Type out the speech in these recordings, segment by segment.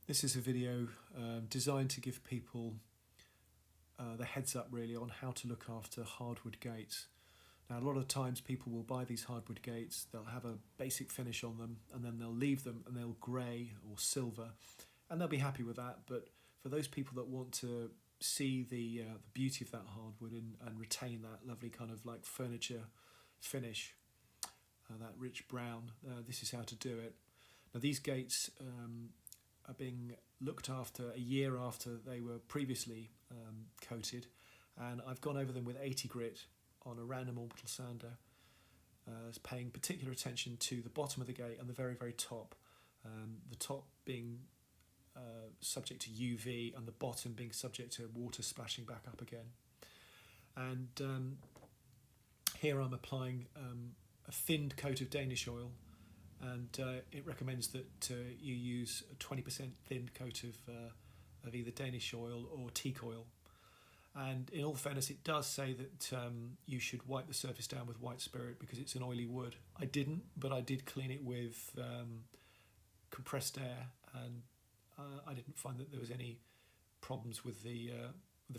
This is a video designed to give people the heads up really on how to look after hardwood gates. Now a lot of times people will buy these hardwood gates, they'll have a basic finish on them and then they'll leave them and they'll grey or silver and they'll be happy with that, but for those people that want to see the beauty of that hardwood and retain that lovely kind of like furniture finish, that rich brown, this is how to do it. Now these gates are being looked after a year after they were previously coated, and I've gone over them with 80 grit on a random orbital sander, paying particular attention to the bottom of the gate and the very, very top. The top being subject to UV and the bottom being subject to water splashing back up again. And here I'm applying a thinned coat of Danish oil, and it recommends that you use a 20% thinned coat of either Danish oil or teak oil. And in all fairness, it does say that you should wipe the surface down with white spirit because it's an oily wood. I didn't, but I did clean it with compressed air, and I didn't find that there was any problems with the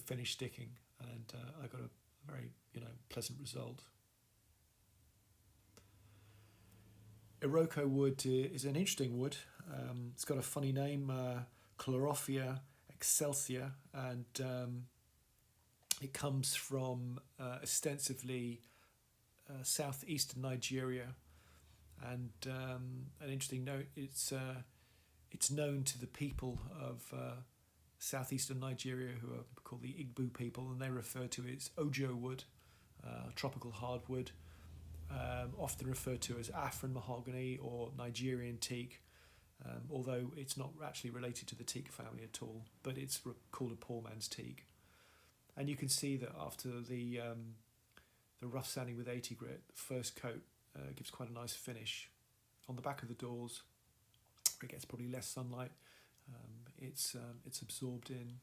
finish sticking, and I got a very pleasant result. Iroko wood is an interesting wood. It's got a funny name, Chlorophylla excelsior, and it comes from ostensibly southeastern Nigeria. And an interesting note, it's known to the people of southeastern Nigeria, who are called the Igbo people, and they refer to it as Ojo wood, tropical hardwood, often referred to as Afrin mahogany or Nigerian teak, although it's not actually related to the teak family at all, but it's called a poor man's teak. And you can see that after the rough sanding with 80 grit, the first coat gives quite a nice finish. On the back of the doors, it gets probably less sunlight, it's absorbed in.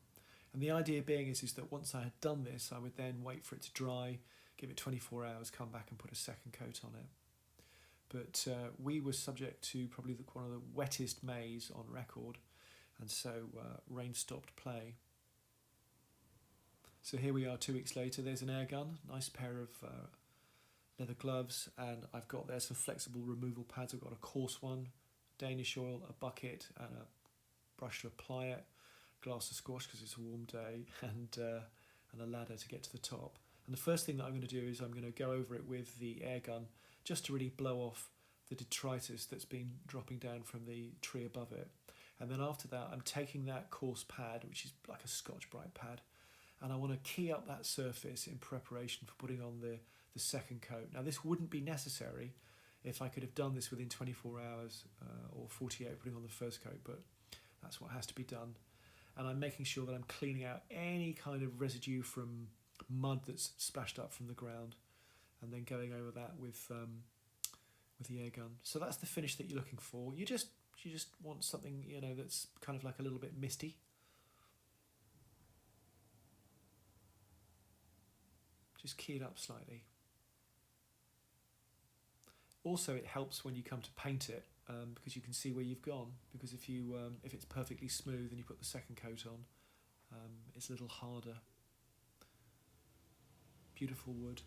And the idea being is that once I had done this, I would then wait for it to dry, give it 24 hours, come back and put a second coat on it. But we were subject to probably one of the wettest Mays on record, and so rain stopped play. So here we are 2 weeks later. There's an air gun, nice pair of leather gloves, and I've got there some flexible removal pads. I've got a coarse one, Danish oil, a bucket and a brush to apply it, glass of squash because it's a warm day, and a ladder to get to the top. And the first thing that I'm going to do is I'm going to go over it with the air gun just to really blow off the detritus that's been dropping down from the tree above it. And then after that, I'm taking that coarse pad, which is like a Scotch-Brite pad, and I want to key up that surface in preparation for putting on the second coat. Now this wouldn't be necessary if I could have done this within 24 hours or 48 putting on the first coat, but that's what has to be done. And I'm making sure that I'm cleaning out any kind of residue from mud that's splashed up from the ground, and then going over that with the air gun. So that's the finish that you're looking for. You just want something that's kind of like a little bit misty. Just key it up slightly. Also, it helps when you come to paint it because you can see where you've gone. Because if it's perfectly smooth and you put the second coat on, it's a little harder. Beautiful wood.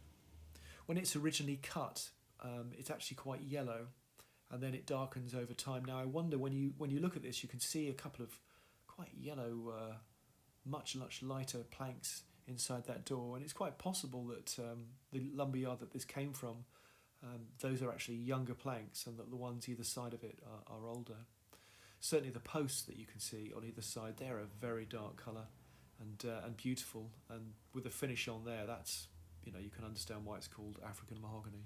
When it's originally cut, it's actually quite yellow, and then it darkens over time. Now I wonder, when you look at this, you can see a couple of quite yellow, much lighter planks inside that door, and it's quite possible that the lumberyard that this came from, those are actually younger planks, and that the ones either side of it are older. Certainly the posts that you can see on either side, they're a very dark colour and beautiful, and with the finish on there, that's you can understand why it's called African mahogany.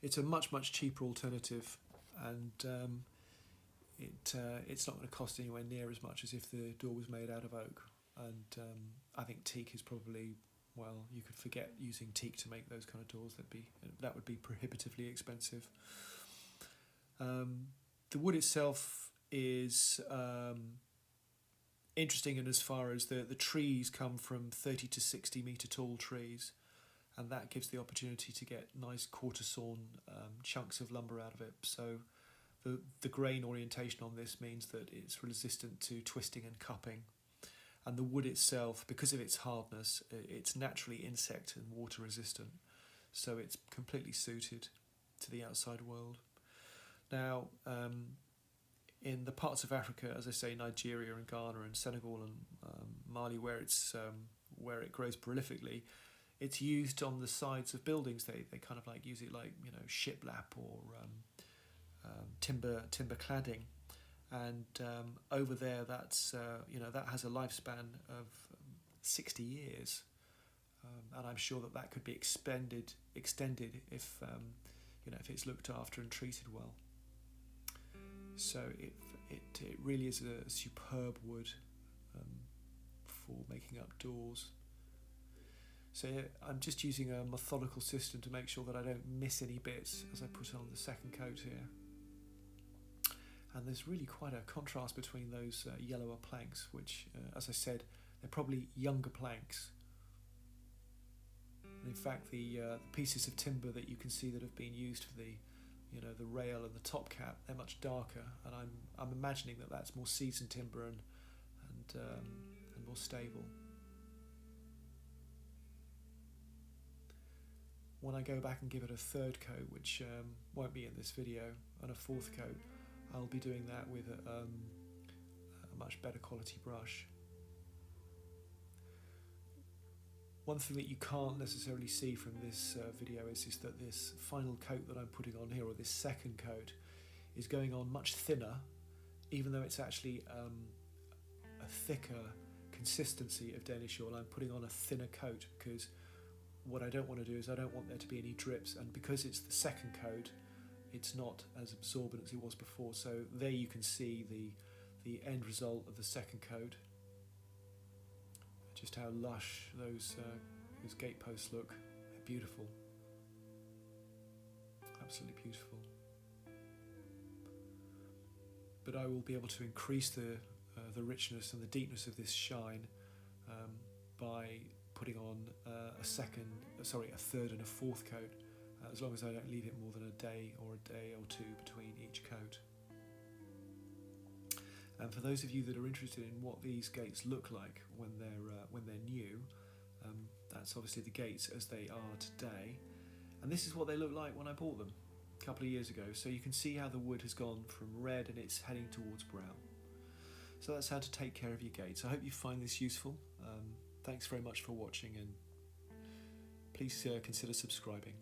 It's a much cheaper alternative, and it's not going to cost anywhere near as much as if the door was made out of oak. And I think teak is probably, well, you could forget using teak to make those kind of doors. That would be prohibitively expensive. The wood itself is interesting in as far as the trees come from 30 to 60 metre tall trees, and that gives the opportunity to get nice quarter sawn chunks of lumber out of it. So The grain orientation on this means that it's resistant to twisting and cupping. And the wood itself, because of its hardness, it's naturally insect and water resistant. So it's completely suited to the outside world. Now, in the parts of Africa, as I say, Nigeria and Ghana and Senegal and Mali, where it grows prolifically, it's used on the sides of buildings. They kind of like use it like, you know, shiplap or timber cladding, and over there that's that has a lifespan of 60 years, and I'm sure that could be extended if if it's looked after and treated well. So it really is a superb wood for making up doors. So I'm just using a methodical system to make sure that I don't miss any bits as I put on the second coat here. And there's really quite a contrast between those yellower planks, which, as I said, they're probably younger planks. And in fact, the pieces of timber that you can see that have been used for the rail and the top cap, they're much darker, and I'm imagining that that's more seasoned timber and more stable. When I go back and give it a third coat, which won't be in this video, and a fourth coat, I'll be doing that with a much better quality brush. One thing that you can't necessarily see from this video is that this final coat that I'm putting on here, or this second coat, is going on much thinner, even though it's actually a thicker consistency of Danish oil. I'm putting on a thinner coat because what I don't want to do is I don't want there to be any drips, and because it's the second coat, it's not as absorbent as it was before. So there you can see the end result of the second coat. Just how lush those gateposts look. They're beautiful. Absolutely beautiful. But I will be able to increase the richness and the deepness of this shine by putting on a third and a fourth coat, as long as I don't leave it more than a day or two between each coat. And for those of you that are interested in what these gates look like when they're new, that's obviously the gates as they are today, and this is what they look like when I bought them a couple of years ago. So you can see how the wood has gone from red and it's heading towards brown. So that's how to take care of your gates. I hope you find this useful. Thanks very much for watching, and please consider subscribing.